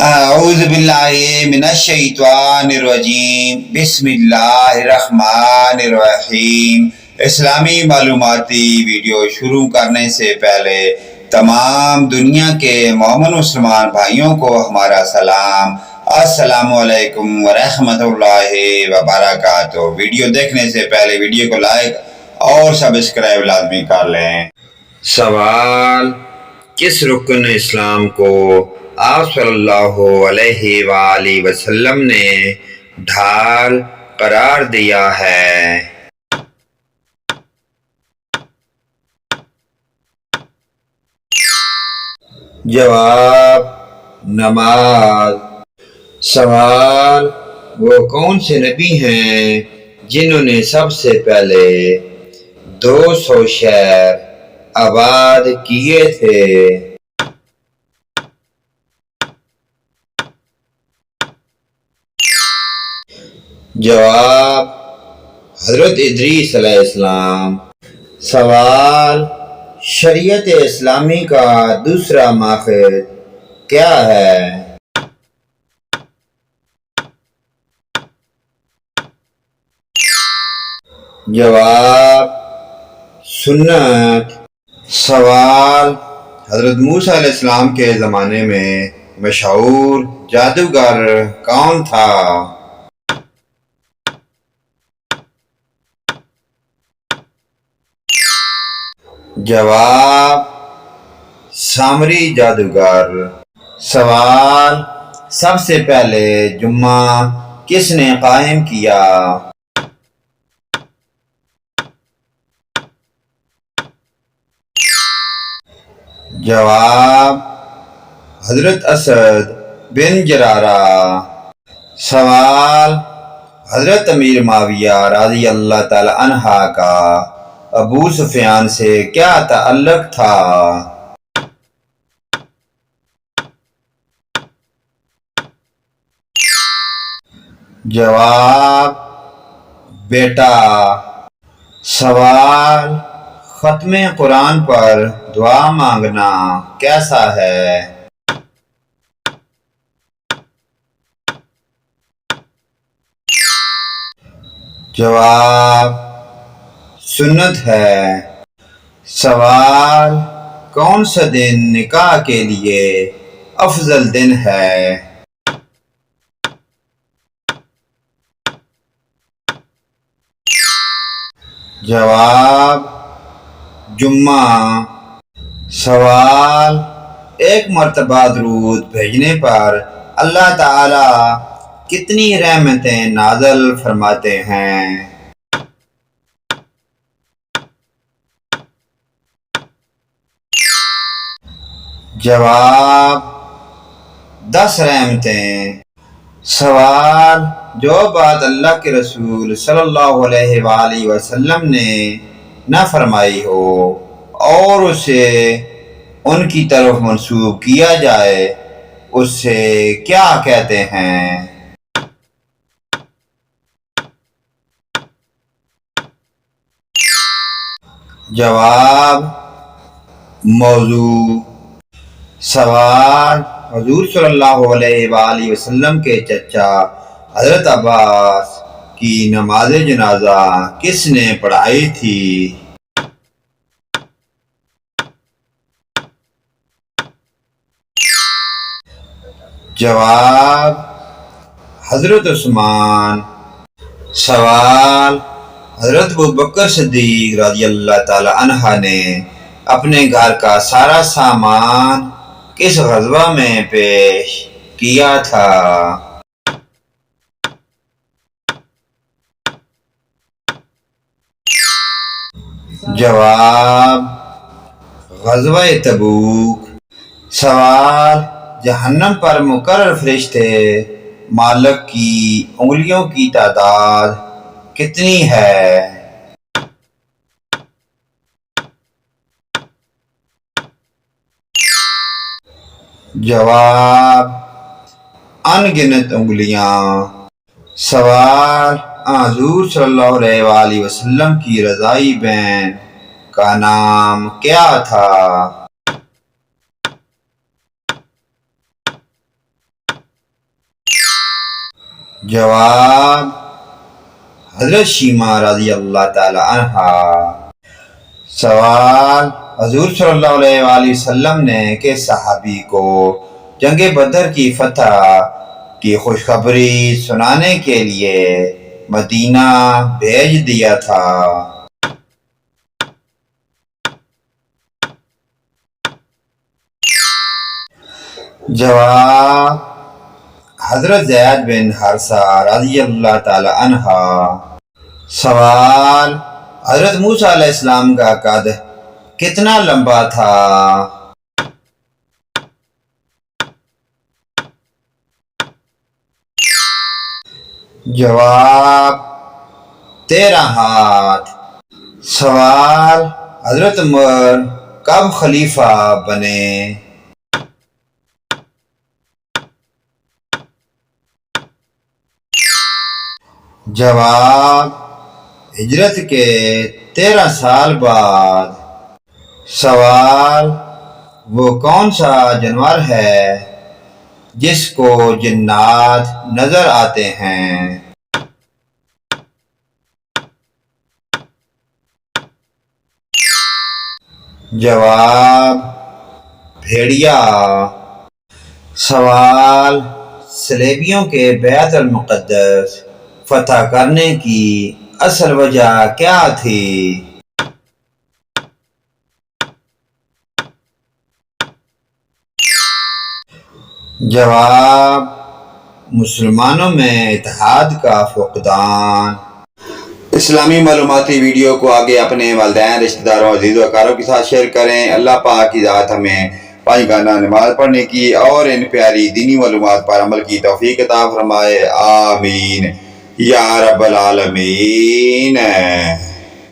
اعوذ باللہ من الشیطان الرجیم بسم اللہ الرحمن الرحیم۔ اسلامی معلوماتی ویڈیو شروع کرنے سے پہلے تمام دنیا کے مومن مسلمان بھائیوں کو ہمارا سلام، السلام علیکم ورحمۃ اللہ وبرکاتہ۔ ویڈیو دیکھنے سے پہلے ویڈیو کو لائک اور سبسکرائب لازمی کر لیں۔ سوال: کس رکن اسلام کو آپ صلی اللہ علیہ وآلہ وسلم نے ڈھال قرار دیا ہے؟ جواب: نماز۔ سوال: وہ کون سے نبی ہیں جنہوں نے سب سے پہلے 200 شہر آباد کیے تھے؟ جواب: حضرت ادریس علیہ السلام۔ سوال: شریعت اسلامی کا دوسرا ماخذ کیا ہے؟ جواب: سنت۔ سوال: حضرت موسیٰ علیہ السلام کے زمانے میں مشہور جادوگر کون تھا؟ جواب: سامری جادوگر۔ سوال: سب سے پہلے جمعہ کس نے قائم کیا؟ جواب: حضرت اسد بن زرارہ۔ سوال: حضرت امیر معاویہ رضی اللہ تعالی عنہ کا ابو سفیان سے کیا تعلق تھا؟ جواب: بیٹا۔ سوال: ختم قرآن پر دعا مانگنا کیسا ہے؟ جواب: سنت ہے۔ سوال: کون سا دن نکاح کے لیے افضل دن ہے؟ جواب: جمعہ۔ سوال: ایک مرتبہ درود بھیجنے پر اللہ تعالی کتنی رحمتیں نازل فرماتے ہیں؟ جواب: 10 رحمتیں۔ سوال: جو بات اللہ کے رسول صلی اللہ علیہ وآلہ وسلم نے نہ فرمائی ہو اور اسے ان کی طرف منسوب کیا جائے اسے کیا کہتے ہیں؟ جواب: موضوع۔ سوال: حضور صلی اللہ علیہ وآلہ وسلم کے چچا حضرت عباس کی نماز جنازہ کس نے پڑھائی تھی؟ جواب: حضرت عثمان۔ سوال: حضرت ابوبکر صدیق رضی اللہ تعالی عنہ نے اپنے گھر کا سارا سامان کس غزوہ میں پیش کیا تھا؟ جواب: غزوہ تبوک۔ سوال: جہنم پر مقرر فرشتے مالک کی انگلیوں کی تعداد کتنی ہے؟ جواب: ان گنت انگلیاں۔ سوال: حضور صلی اللہ علیہ وآلہ وسلم کی رضائی بہن کا نام کیا تھا؟ جواب: حضرت شیمہ رضی اللہ تعالی عنہا۔ سوال: حضور صلی اللہ علیہ وآلہ وسلم نے کس صحابی کو جنگ بدر کی فتح کی خوشخبری سنانے کے لیے مدینہ بھیج دیا تھا؟ جواب: حضرت زید بن حارثہ رضی اللہ تعالی عنہ۔ سوال: حضرت موسیٰ علیہ السلام کا قد کتنا لمبا تھا؟ جواب: 13 ہاتھ۔ سوال: حضرت عمر کب خلیفہ بنے؟ جواب: ہجرت کے 13 سال بعد۔ سوال: وہ کون سا جانور ہے جس کو جنات نظر آتے ہیں؟ جواب: بھیڑیا۔ سوال: صلیبیوں کے بیت المقدس فتح کرنے کی اصل وجہ کیا تھی؟ جواب: مسلمانوں میں اتحاد کا فقدان۔ اسلامی معلوماتی ویڈیو کو آگے اپنے والدین، رشتہ داروں، عزیز و اقارب کے ساتھ شیئر کریں۔ اللہ پاک کی ذات ہمیں 5 گانا نماز پڑھنے کی اور ان پیاری دینی معلومات پر عمل کی توفیق عطا فرمائے، آمین یا رب العالمین۔